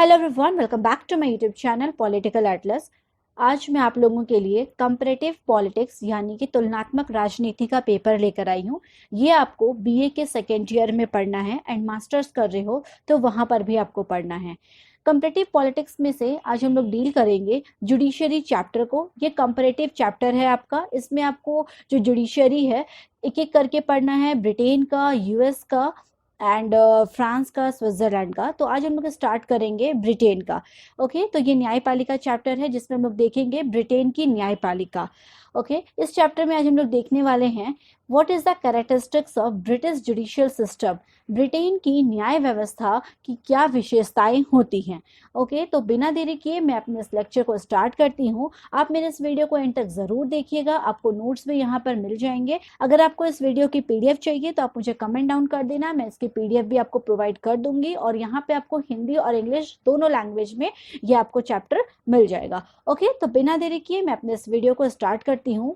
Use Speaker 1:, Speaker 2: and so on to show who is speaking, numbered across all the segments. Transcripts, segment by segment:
Speaker 1: Hello everyone, welcome back to my YouTube channel Political Atlas. आज मैं आप लोगों के लिए कंपैरेटिव पॉलिटिक्स यानी कि तुलनात्मक राजनीति का पेपर लेकर आई हूँ। ये आपको बीए के सेकेंड ईयर में पढ़ना है एंड मास्टर्स कर रहे हो तो वहाँ पर भी आपको पढ़ना है। कंपैरेटिव पॉलिटिक्स में से आज हम लोग डील करेंगे जुडिशरी चैप्टर को। ये कंपैरेटिव चैप्टर है आपका। इसमें आपको जो जुडिशरी है एक एक करके पढ़ना है, ब्रिटेन का, यूएस का एंड फ्रांस का, स्विट्जरलैंड का। तो आज हम लोग स्टार्ट करेंगे ब्रिटेन का। ओके, तो ये न्यायपालिका चैप्टर है जिसमें हम लोग देखेंगे ब्रिटेन की न्यायपालिका। ओके, इस चैप्टर में आज हम लोग देखने वाले हैं what is the characteristics of British judicial system. Britain की न्याय व्यवस्था की क्या विशेषताएं होती हैं। ओके, तो बिना देरी किए मैं अपने इस लेक्चर को स्टार्ट करती हूँ। आप मेरे इस वीडियो को एंड तक जरूर देखिएगा, आपको नोट्स भी यहाँ पर मिल जाएंगे। अगर आपको इस वीडियो की पीडीएफ चाहिए तो आप मुझे कमेंट डाउन कर देना, मैं इसकी पीडीएफ भी आपको प्रोवाइड कर दूंगी और यहाँ पे आपको हिंदी और इंग्लिश दोनों लैंग्वेज में ये आपको चैप्टर मिल जाएगा। ओके, तो बिना देरी किए मैं अपने इस वीडियो को स्टार्ट करती हूँ।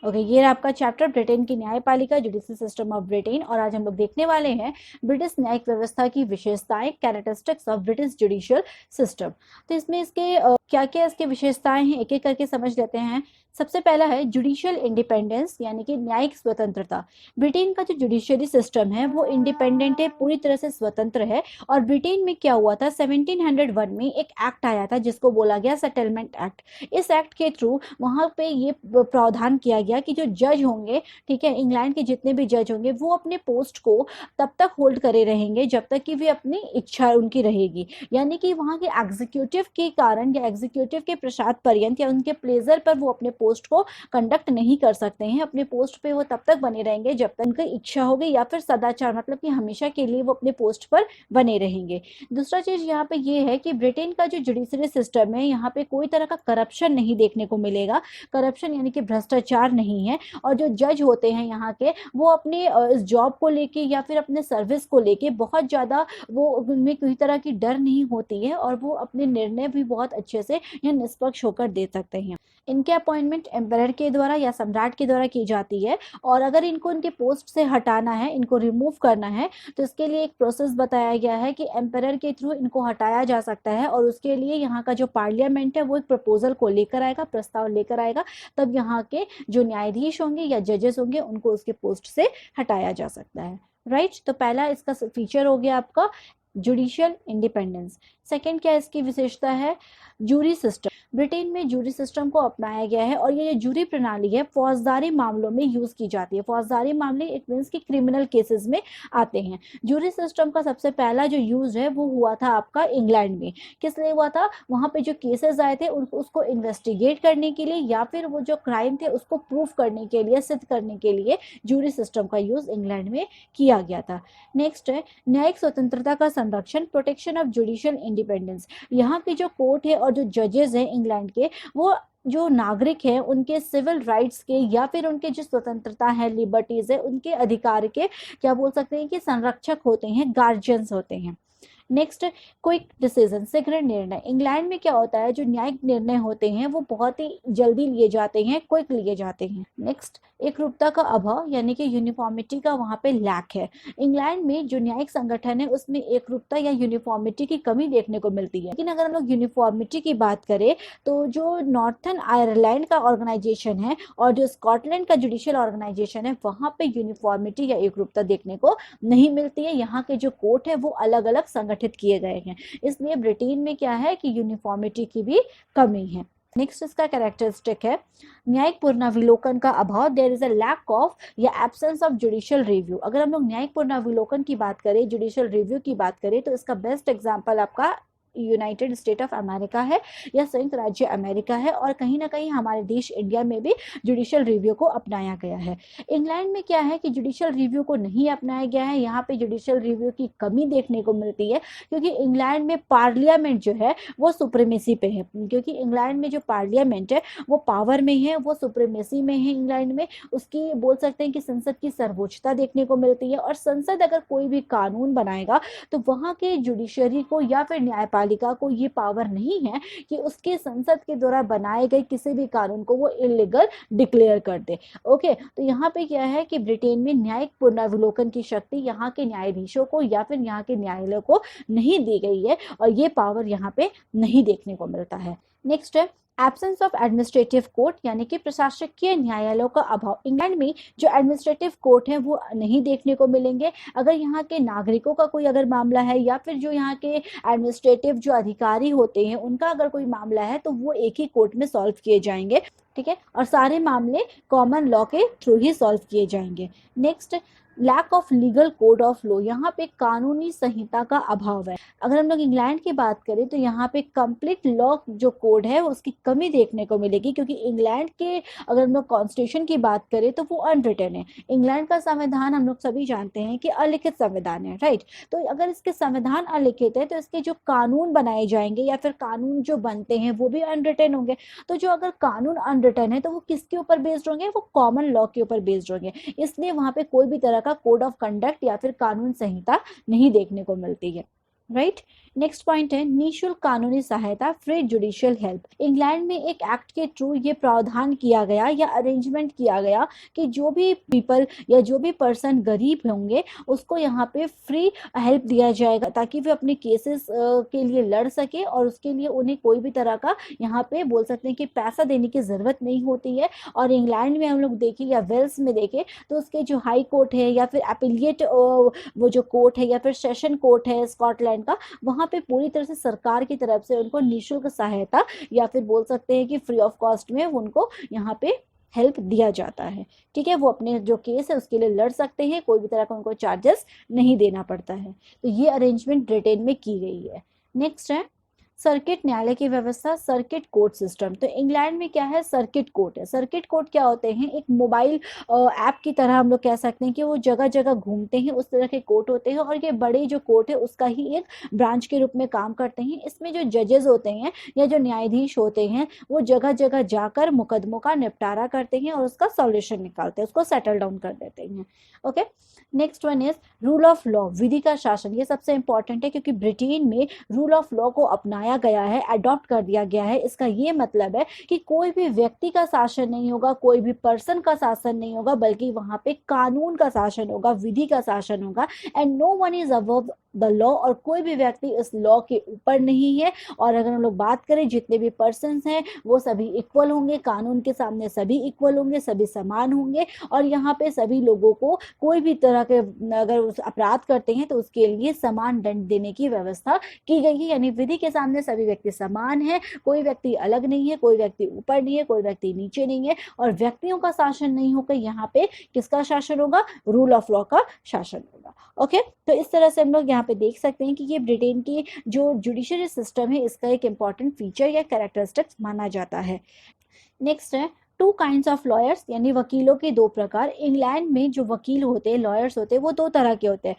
Speaker 1: ओके, ये आपका चैप्टर ब्रिटेन की न्यायपालिका, जुडिशियल सिस्टम ऑफ ब्रिटेन। और आज हम लोग देखने वाले हैं ब्रिटिश न्यायिक व्यवस्था की विशेषताएं, characteristics of British judicial system. तो इसमें इसके क्या क्या इसके विशेषताएं हैं एक एक करके समझ लेते हैं। सबसे पहला है जुडिशियल इंडिपेंडेंस यानी कि न्यायिक स्वतंत्रता। ब्रिटेन का जो जुडिशियरी सिस्टम है वो इंडिपेंडेंट है, पूरी तरह से स्वतंत्र है। और ब्रिटेन में क्या हुआ था, 1701 में एक एक्ट आया था जिसको बोला गया सेटलमेंट एक्ट। इस एक्ट के थ्रू वहां पे ये प्रावधान किया गया कि जो जज होंगे, ठीक है, इंग्लैंड के जितने भी जज होंगे वो अपने पोस्ट को तब तक होल्ड करे रहेंगे जब तक कि वे अपनी इच्छा उनकी रहेगी। यानी कि वहां के एग्जीक्यूटिव के कारण या एग्जीक्यूटिव के प्रसाद पर्यंत या उनके प्लेजर पर वो अपने पोस्ट को कंडक्ट नहीं कर सकते हैं। अपने पोस्ट पे वो तब तक बने रहेंगे जब तक उनकी इच्छा होगी या फिर सदाचार, मतलब कि हमेशा के लिए वो अपने पोस्ट पर बने रहेंगे। दूसरा चीज यहाँ पे ये है कि ब्रिटेन का जो जुडिशरी सिस्टम है यहाँ पे कोई तरह का करप्शन नहीं देखने को मिलेगा। करप्शन यानी कि भ्रष्टाचार नहीं है। और जो जज होते हैं यहाँ के वो अपने इस जॉब को लेके या फिर अपने सर्विस को लेके बहुत ज्यादा, वो उनमें कोई तरह की डर नहीं होती है और वो अपने निर्णय भी बहुत अच्छे से या निष्पक्ष होकर दे सकते हैं। इनके अपॉइंटमेंट एम्परर के द्वारा या सम्राट के द्वारा की जाती है। और अगर इनको उनके पोस्ट से हटाना है, इनको रिमूव करना है, तो इसके लिए एक प्रोसेस बताया गया है कि एम्परर के थ्रू इनको हटाया जा सकता है। और उसके लिए यहाँ का जो पार्लियामेंट है वो एक प्रपोजल को लेकर आएगा, प्रस्ताव लेकर आएगा, तब यहाँ के जो न्यायाधीश होंगे या जजेस होंगे उनको उसके पोस्ट से हटाया जा सकता है। राइट, तो पहला इसका फीचर हो गया आपका जुडिशियल इंडिपेंडेंस। सेकंड क्या इसकी विशेषता है, जूरी सिस्टम। ब्रिटेन में जूरी सिस्टम को अपनाया गया है और ये जो जूरी प्रणाली है फौजदारी मामलों में यूज की जाती है। फौजदारी मामले इट मींस कि क्रिमिनल केसेस में आते हैं। जूरी सिस्टम का सबसे पहला जो यूज है वो हुआ था आपका इंग्लैंड में। किस लिए हुआ था, वहां पे जो केसेस आए थे उसको इन्वेस्टिगेट करने के लिए या फिर वो जो क्राइम थे उसको प्रूफ करने के लिए, सिद्ध करने के लिए जूरी सिस्टम का यूज इंग्लैंड में किया गया था। नेक्स्ट है न्यायिक स्वतंत्रता का संरक्षण, प्रोटेक्शन ऑफ जुडिशियल इंडिपेंडेंस। यहाँ की जो कोर्ट है और जो जजेस हैं इंग्लैंड के, वो जो नागरिक हैं उनके सिविल राइट्स के या फिर उनके जो स्वतंत्रता है, लिबर्टीज है, उनके अधिकार के क्या बोल सकते हैं कि संरक्षक होते हैं, गार्जियंस होते हैं। नेक्स्ट, क्विक डिसीजन, शीघ्र निर्णय। इंग्लैंड में क्या होता है, जो न्यायिक निर्णय होते हैं वो बहुत ही जल्दी लिए जाते हैं, क्विक लिए जाते हैं। नेक्स्ट, एकरूपता का अभाव यानी कि यूनिफॉर्मिटी का वहां पे लैक है। इंग्लैंड में जो न्यायिक संगठन है उसमें एकरूपता या यूनिफॉर्मिटी की कमी देखने को मिलती है। लेकिन अगर हम लोग यूनिफॉर्मिटी की बात करें तो जो नॉर्थर्न आयरलैंड का ऑर्गेनाइजेशन है और जो स्कॉटलैंड का जुडिशियल ऑर्गेनाइजेशन है वहां पे यूनिफॉर्मिटी या एकरूपता देखने को नहीं मिलती है। यहाँ के जो कोर्ट है वो अलग अलग संगठित किए गए हैं, इसलिए ब्रिटेन में क्या है कि यूनिफॉर्मिटी की भी कमी है। नेक्स्ट इसका कैरेक्टरिस्टिक है न्यायिक पुनर्विलोकन का अभाव, there is a lack of या एब्सेंस ऑफ जुडिशियल रिव्यू। अगर हम लोग न्यायिक पुनर्विलोकन की बात करें, जुडिशियल रिव्यू की बात करें, तो इसका बेस्ट एग्जांपल आपका यूनाइटेड स्टेट ऑफ अमेरिका है या संयुक्त राज्य अमेरिका है। और कहीं ना कहीं हमारे देश इंडिया में भी जुडिशियल रिव्यू को अपनाया गया है। इंग्लैंड में क्या है कि जुडिशियल रिव्यू को नहीं अपनाया गया है, यहाँ पे जुडिशियल रिव्यू की कमी देखने को मिलती है क्योंकि इंग्लैंड में पार्लियामेंट जो है वो सुप्रीमेसी पे है। क्योंकि इंग्लैंड में जो पार्लियामेंट है वो पावर में है, वो सुप्रीमेसी में है। इंग्लैंड में उसकी बोल सकते हैं कि संसद की सर्वोच्चता देखने को मिलती है। और संसद अगर कोई भी कानून बनाएगा तो वहां के जुडिशरी को या फिर न्यायपालिका न्यायपालिका को ये पावर नहीं है कि उसके संसद के द्वारा बनाए गए किसी भी कानून को वो इलीगल डिक्लेयर कर दे। ओके, तो यहाँ पे क्या है कि ब्रिटेन में न्यायिक पुनर्विलोकन की शक्ति यहाँ के न्यायाधीशों को या फिर यहाँ के न्यायालय को नहीं दी गई है और ये पावर यहाँ पे नहीं देखने को मिलता है। नेक्स्ट है एब्सेंस ऑफ एडमिनिस्ट्रेटिव कोर्ट, यानी कि प्रशासकीय न्यायालयों का अभाव। इंग्लैंड में जो एडमिनिस्ट्रेटिव कोर्ट है वो नहीं देखने को मिलेंगे। अगर यहाँ के नागरिकों का कोई अगर मामला है या फिर जो यहाँ के एडमिनिस्ट्रेटिव जो अधिकारी होते हैं उनका अगर कोई मामला है तो वो एक ही कोर्ट में सॉल्व किए जाएंगे, ठीक है, और सारे मामले कॉमन लॉ के थ्रू ही सॉल्व किए जाएंगे। Next, lack of legal code of law, यहाँ पे कानूनी संहिता का अभाव है। अगर हम लोग इंग्लैंड की बात करें तो यहाँ पे कंप्लीट लॉ जो कोड है उसकी कमी देखने को मिलेगी, क्योंकि इंग्लैंड के अगर हम लोग कॉन्स्टिट्यूशन की बात करें तो वो अनरिटन है। इंग्लैंड का संविधान हम लोग सभी जानते हैं कि अलिखित संविधान है, राइट। तो अगर इसके संविधान अलिखित है तो इसके जो कानून बनाए जाएंगे या फिर कानून जो बनते हैं वो भी अनरिटन होंगे। तो जो अगर कानून अनरिटन है तो वो किसके ऊपर बेस्ड होंगे, वो कॉमन लॉ के ऊपर बेस्ड होंगे। इसलिए वहां पे कोई भी तरह का कोड ऑफ कंडक्ट या फिर कानून संहिता नहीं देखने को मिलती है, राइट। नेक्स्ट पॉइंट है निःशुल्क कानूनी सहायता, फ्री जुडिशियल हेल्प। इंग्लैंड में एक एक्ट के थ्रू ये प्रावधान किया गया या अरेंजमेंट किया गया कि जो भी पीपल या जो भी पर्सन गरीब होंगे उसको यहाँ पे फ्री हेल्प दिया जाएगा ताकि वे अपने केसेस के लिए लड़ सके और उसके लिए उन्हें कोई भी तरह का यहाँ पे बोल सकते हैं कि पैसा देने की जरूरत नहीं होती है। और इंग्लैंड में हम लोग देखें या वेल्स में देखें तो उसके जो हाई कोर्ट है या फिर अपीलिएट वो जो कोर्ट है या फिर सेशन कोर्ट है स्कॉटलैंड का, वहाँ पे पूरी तरह से सरकार की तरफ से उनको निःशुल्क सहायता या फिर बोल सकते हैं कि फ्री ऑफ कॉस्ट में उनको यहाँ पे हेल्प दिया जाता है, ठीक है। वो अपने जो केस है उसके लिए लड़ सकते हैं, कोई भी तरह का उनको चार्जेस नहीं देना पड़ता है। तो ये अरेंजमेंट ब्रिटेन में की गई है। नेक्स्ट है सर्किट न्यायालय की व्यवस्था, सर्किट कोर्ट सिस्टम। तो इंग्लैंड में क्या है, सर्किट कोर्ट है। सर्किट कोर्ट क्या होते हैं, एक मोबाइल ऐप की तरह हम लोग कह सकते हैं कि वो जगह जगह घूमते हैं, उस तरह के कोर्ट होते हैं। और ये बड़े जो कोर्ट है उसका ही एक ब्रांच के रूप में काम करते हैं। इसमें जो जजेस होते हैं या जो न्यायाधीश होते हैं वो जगह जगह जाकर मुकदमों का निपटारा करते हैं और उसका सॉल्यूशन निकालते हैं, उसको सेटल डाउन कर देते हैं। Okay, next one is rule of law, विधि का शासन। ये सबसे इंपॉर्टेंट है क्योंकि ब्रिटेन में रूल ऑफ लॉ को अपनाया गया है, अडॉप्ट कर दिया गया है। इसका ये मतलब है कि कोई भी व्यक्ति का शासन नहीं होगा, कोई भी पर्सन का शासन नहीं होगा, बल्कि वहां पे कानून का शासन होगा, विधि का शासन होगा। And no one is above the law, और कोई भी व्यक्ति इस लॉ के ऊपर नहीं है। और अगर हम लोग बात करें जितने भी पर्सन्स हैं वो सभी इक्वल होंगे, कानून के सामने सभी इक्वल होंगे, सभी समान होंगे। और यहाँ पे सभी लोगों को कोई भी तरह के अगर अपराध करते हैं तो उसके लिए समान दंड देने की व्यवस्था की गई है। यानी विधि के सामने सभी व्यक्ति समान है, कोई व्यक्ति अलग नहीं है, कोई व्यक्ति ऊपर नहीं है, कोई व्यक्ति नीचे नहीं है। और व्यक्तियों का शासन नहीं होकर यहाँ पे किसका शासन होगा, रूल ऑफ लॉ का शासन होगा। ओके, तो इस तरह से हम लोग यहाँ पे देख सकते हैं कि ये ब्रिटेन की जो जुडिशरी सिस्टम है इसका एक इम्पॉर्टेंट फीचर या कैरेक्टरिस्टिक्स माना जाता है। नेक्स्ट है टू काइंड्स ऑफ लॉयर्स, यानी वकीलों के दो प्रकार। इंग्लैंड में जो वकील होते हैं, लॉयर्स होते हैं, वो दो तरह के होते हैं।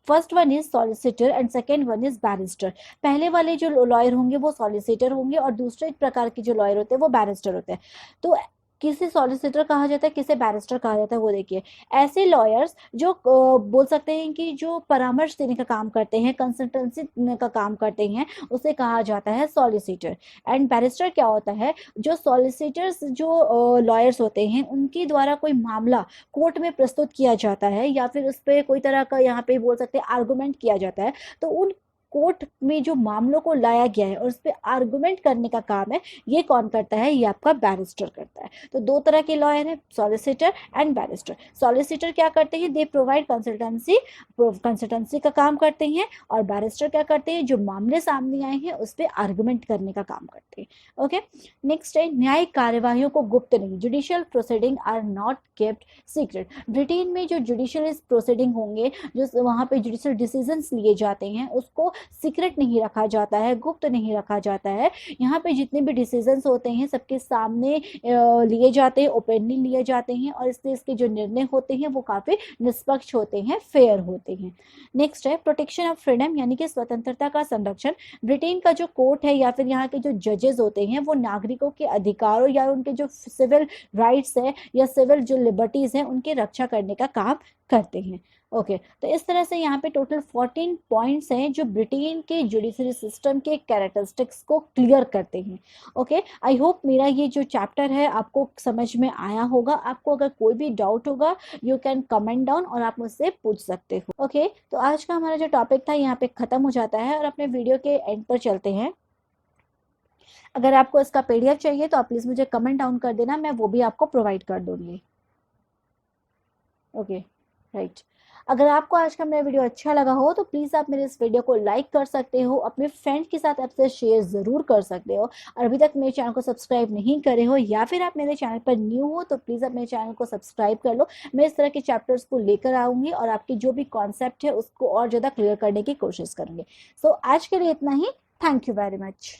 Speaker 1: First one is solicitor and second one is barrister. पहले वाले जो लॉयर होंगे वो सॉलिसिटर होंगे और दूसरे प्रकार के जो लॉयर होते हैं वो बैरिस्टर होते हैं। तो किसे सॉलिसिटर कहा जाता है, किसे बैरिस्टर कहा जाता है, वो देखिए। ऐसे लॉयर्स जो बोल सकते हैं कि जो परामर्श देने का काम करते हैं, कंसल्टेंसी का काम करते हैं, उसे कहा जाता है सॉलिसिटर। एंड बैरिस्टर क्या होता है, जो सॉलिसिटर्स जो लॉयर्स होते हैं उनके द्वारा कोई मामला कोर्ट में प्रस्तुत किया जाता है या फिर उस पर कोई तरह का यहाँ पे बोल सकते हैं आर्गूमेंट किया जाता है, तो उन कोर्ट में जो मामलों को लाया गया है और उस पर आर्गुमेंट करने का काम है, ये कौन करता है, ये आपका बैरिस्टर करता है। तो दो तरह के लॉयर हैं, सॉलिसिटर एंड बैरिस्टर। सॉलिसिटर क्या करते हैं, दे प्रोवाइड कंसल्टेंसी का काम करते हैं। और बैरिस्टर क्या करते हैं, जो मामले सामने आए हैं उस पर आर्गुमेंट करने का काम करते हैं। ओके, नेक्स्ट है न्यायिक कार्यवाहियों को गुप्त नहीं, judicial proceeding are not kept secret. Britain में जो जुडिशियल प्रोसीडिंग होंगे, जो वहाँ पे जुडिशियल डिसीजंस लिए जाते हैं, उसको सीक्रेट नहीं रखा जाता है, गुप्त नहीं रखा जाता है। यहाँ पे जितने भी डिसीजंस होते हैं सबके सामने लिए जाते हैं, ओपनली लिए जाते हैं और इसलिए इसके जो निर्णय होते हैं वो काफी निष्पक्ष होते हैं, फेयर होते हैं। नेक्स्ट है प्रोटेक्शन ऑफ फ्रीडम, यानी कि स्वतंत्रता का संरक्षण। ब्रिटेन का जो कोर्ट है या फिर यहाँ के जो जजेस होते हैं वो नागरिकों के अधिकारों या उनके जो सिविल राइट्स है या सिविल जो लिबर्टीज है उनकी रक्षा करने का काम करते हैं। ओके तो इस तरह से यहाँ पे टोटल 14 पॉइंट्स हैं जो ब्रिटेन के जुडिशरी सिस्टम के कैरेक्टरिस्टिक्स को क्लियर करते हैं। ओके आई होप मेरा ये जो चैप्टर है आपको समझ में आया होगा। आपको अगर कोई भी डाउट होगा यू कैन कमेंट डाउन और आप मुझसे पूछ सकते हो। ओके तो आज का हमारा जो टॉपिक था यहाँ पे खत्म हो जाता है और अपने वीडियो के एंड पर चलते हैं। अगर आपको इसका पीडीएफ चाहिए तो आप प्लीज मुझे कमेंट डाउन कर देना, मैं वो भी आपको प्रोवाइड कर दूंगी। ओके राइट अगर आपको आज का मेरा वीडियो अच्छा लगा हो तो प्लीज़ आप मेरे इस वीडियो को लाइक कर सकते हो, अपने फ्रेंड्स के साथ आपसे शेयर ज़रूर कर सकते हो। और अभी तक मेरे चैनल को सब्सक्राइब नहीं करे हो या फिर आप मेरे चैनल पर न्यू हो तो प्लीज़ आप मेरे चैनल को सब्सक्राइब कर लो। मैं इस तरह के चैप्टर्स को लेकर आऊँगी और आपकी जो भी कॉन्सेप्ट है उसको और ज़्यादा क्लियर करने की कोशिश करूँगी। सो आज के लिए इतना ही। Thank you very much.